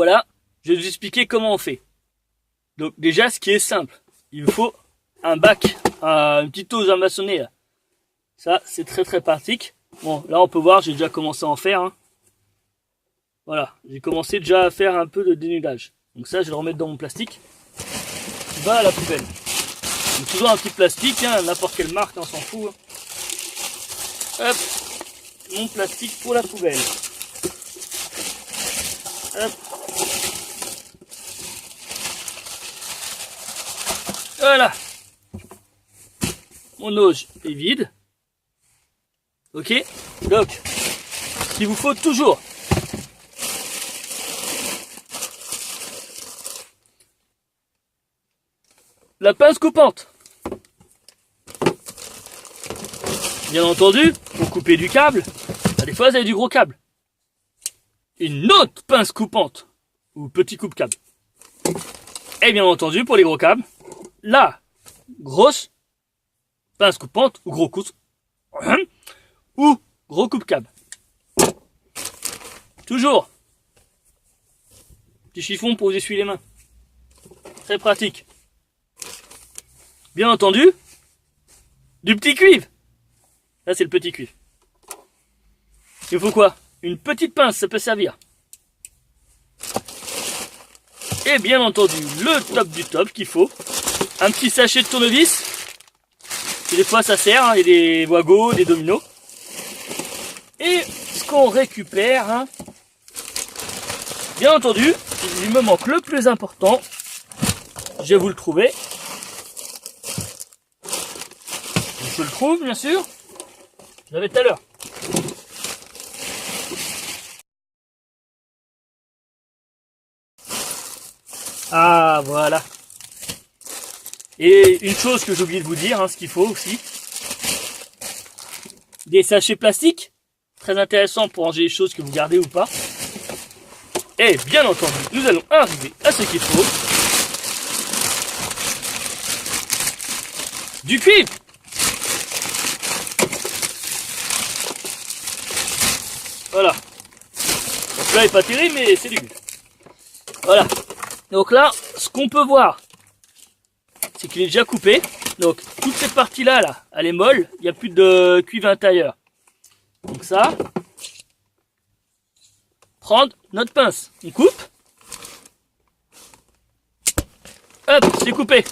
voilà, je vais vous expliquer comment on fait. Donc déjà, ce qui est simple, il vous faut un bac, une petite hose à maçonner là. Ça, c'est très pratique. Bon, là on peut voir, j'ai déjà commencé à en faire. Hein. Voilà, j'ai commencé déjà à faire un peu de dénudage. Donc ça, je vais le remettre dans mon plastique. Qui va à la poubelle. Donc toujours un petit plastique, hein, n'importe quelle marque, on s'en fout. Hein. Hop, mon plastique pour la poubelle. Hop. Voilà. Mon auge est vide. Ok. Donc, ce qu'il vous faut toujours. La pince coupante. Bien entendu, pour couper du câble, des fois vous avez du gros câble. Une autre pince coupante, ou petit coupe-câble. Et bien entendu, pour les gros câbles, la grosse pince coupante, ou gros coupe, ou gros coupe-câble. Toujours. Petit chiffon pour vous essuyer les mains. Très pratique. Bien entendu, du petit cuivre. Là, c'est le petit cuivre. Il faut quoi? Une petite pince, ça peut servir. Et bien entendu, le top du top qu'il faut. Un petit sachet de tournevis. Et des fois, ça sert. Hein, il y a des Wago, des dominos. Et ce qu'on récupère, hein, bien entendu, il me manque le plus important. Je vais vous le trouver. Je le trouve, bien sûr. Je l'avais tout à l'heure. Ah, voilà. Et une chose que j'ai oublié de vous dire, hein, ce qu'il faut aussi. Des sachets plastiques. Très intéressant pour ranger les choses que vous gardez ou pas. Et bien entendu, nous allons arriver à ce qu'il faut. Du cuivre. Voilà. Donc là, il n'est pas terrible, mais c'est du cuivre. Voilà. Donc là, ce qu'on peut voir, c'est qu'il est déjà coupé. Donc, toute cette partie-là, là, elle est molle. Il n'y a plus de cuivre intérieur. Donc ça, prendre notre pince. On coupe. Hop, c'est coupé.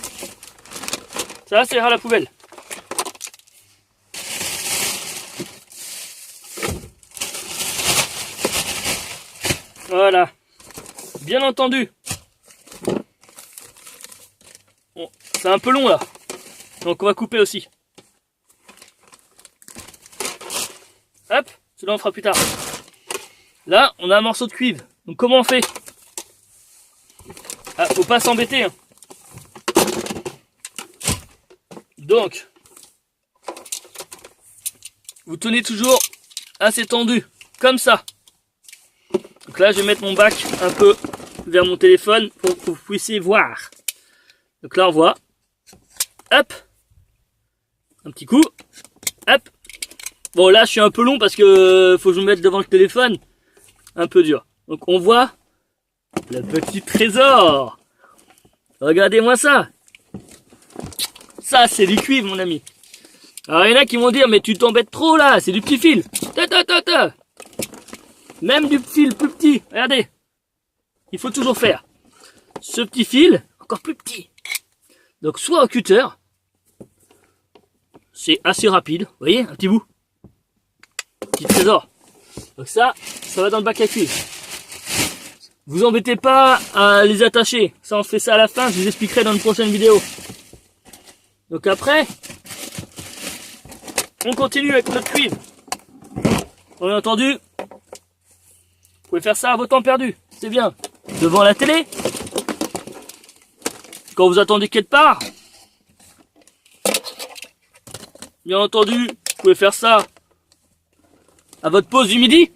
Ça, c'est à la poubelle. Voilà. Bien entendu. Bon, c'est un peu long là. Donc on va couper aussi. Hop, cela on fera plus tard. Là, on a un morceau de cuivre. Donc comment on fait? Ah, faut pas s'embêter. Hein. Donc, vous tenez toujours assez tendu, comme ça. Donc là, je vais mettre mon bac un peu vers mon téléphone pour que vous puissiez voir. Donc là, on voit. Hop. Un petit coup. Hop. Bon, là, je suis un peu long parce que faut que je me mette devant le téléphone. Un peu dur. Donc, on voit le petit trésor. Regardez-moi ça. Ça, c'est du cuivre, mon ami. Alors, il y en a qui vont dire, mais tu t'embêtes trop, là. C'est du petit fil. Ta. Même du fil plus petit. Regardez. Il faut toujours faire ce petit fil encore plus petit. Donc, soit au cutter. C'est assez rapide. Vous voyez, un petit bout. Petit trésor. Donc ça va dans le bac à cuivre. Vous embêtez pas à les attacher. Ça, on fait ça à la fin. Je vous expliquerai dans une prochaine vidéo. Donc après, on continue avec notre cuivre. Bien entendu, vous pouvez faire ça à vos temps perdus. C'est bien. Devant la télé. Quand vous attendez quelque part. Bien entendu, vous pouvez faire ça à votre pause du midi.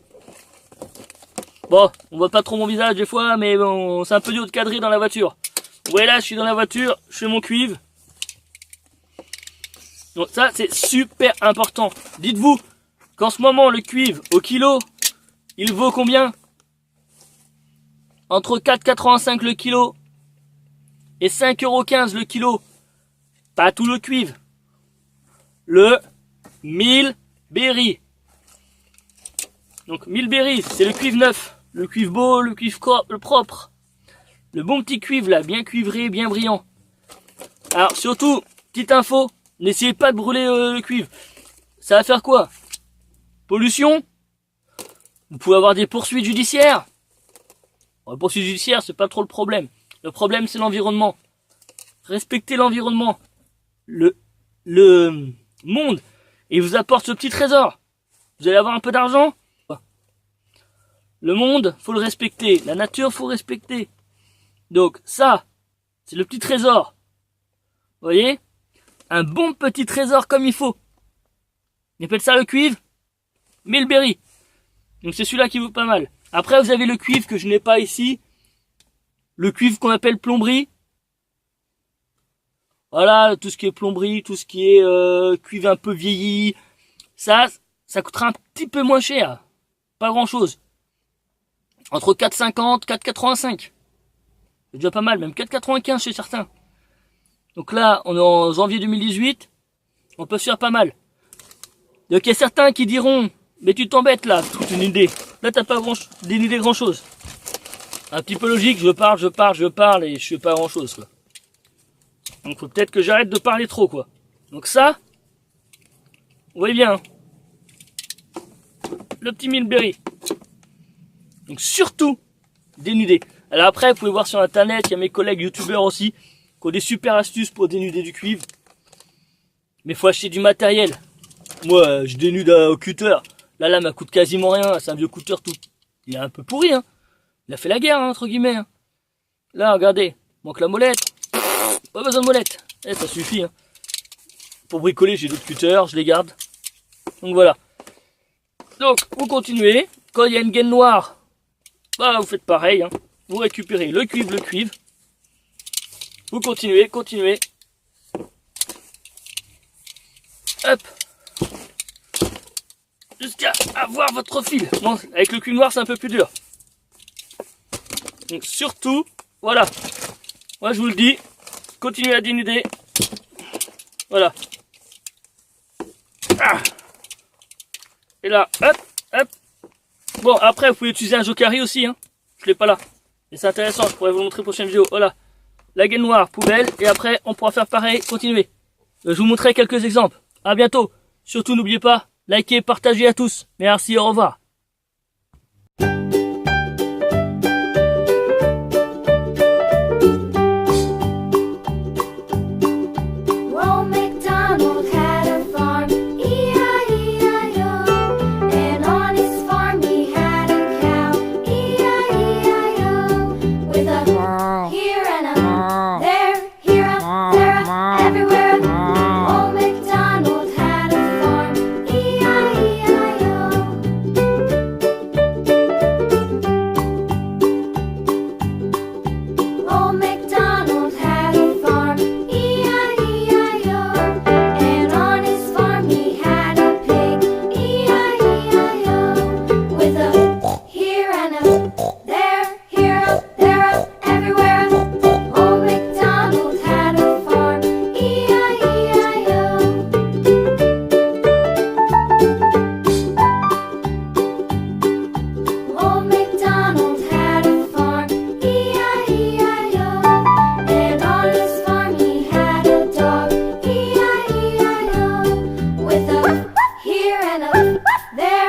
Bon, on voit pas trop mon visage des fois, mais bon, c'est un peu dur de cadrer dans la voiture. Vous voyez là, je suis dans la voiture, je fais mon cuivre. Donc ça, c'est super important. Dites-vous qu'en ce moment, le cuivre au kilo, il vaut combien? entre 4,85 le kilo et 5,15 € le kilo. Pas tout le cuivre. Le Milberry. Donc Milberry, c'est le cuivre neuf. Le cuivre beau, le cuivre propre. Le bon petit cuivre là, bien cuivré, bien brillant. Alors surtout, petite info, n'essayez pas de brûler le cuivre. Ça va faire quoi? Pollution? Vous pouvez avoir des poursuites judiciaires. Bon, les poursuites judiciaires, c'est pas trop le problème. Le problème, c'est l'environnement. Respectez l'environnement. Le monde. Et il vous apporte ce petit trésor. Vous allez avoir un peu d'argent. Le monde, faut le respecter. La nature, faut respecter. Donc ça, c'est le petit trésor. Vous voyez? Un bon petit trésor comme il faut. On appelle ça le cuivre Milberry. Donc c'est celui-là qui vaut pas mal. Après vous avez le cuivre que je n'ai pas ici. Le cuivre qu'on appelle plomberie. Voilà, tout ce qui est plomberie, tout ce qui est cuivre un peu vieilli. Ça coûtera un petit peu moins cher. Pas grand chose. Entre 4,50, 4,85. C'est déjà pas mal, même 4,95 chez certains. Donc là, on est en janvier 2018. On peut se faire pas mal. Donc il y a certains qui diront, mais tu t'embêtes là, toute une idée. Là t'as pas d'idée grand chose. Un petit peu logique, je parle et je fais pas grand chose quoi. Donc faut peut-être que j'arrête de parler trop quoi. Donc ça, vous voyez bien, hein, le petit Milberry. Donc surtout, dénuder. Alors après, vous pouvez voir sur internet, il y a mes collègues youtubeurs aussi, qui ont des super astuces pour dénuder du cuivre. Mais faut acheter du matériel. Moi, je dénude au cutter. La lame, elle coûte quasiment rien. C'est un vieux cutter tout. Il est un peu pourri, hein. Il a fait la guerre, hein, entre guillemets. Hein. Là, regardez. Manque la molette. Pas besoin de molette. Eh, ça suffit, hein. Pour bricoler, j'ai d'autres cutters, je les garde. Donc voilà. Donc, vous continuez. Quand il y a une gaine noire, bah, vous faites pareil, hein. Vous récupérez le cuivre. Vous continuez. Hop. Jusqu'à avoir votre fil. Bon, avec le cuivre noir, c'est un peu plus dur. Donc surtout, voilà. Moi, je vous le dis, continuez à dénuder. Voilà. Ah. Et là, hop. Bon, après, vous pouvez utiliser un jokari aussi, hein. Je l'ai pas là. Et c'est intéressant, je pourrais vous montrer prochaine vidéo. Voilà. La gaine noire, poubelle. Et après, on pourra faire pareil, continuer. Je vous montrerai quelques exemples. À bientôt. Surtout, n'oubliez pas, likez, partagez à tous. Merci, au revoir. There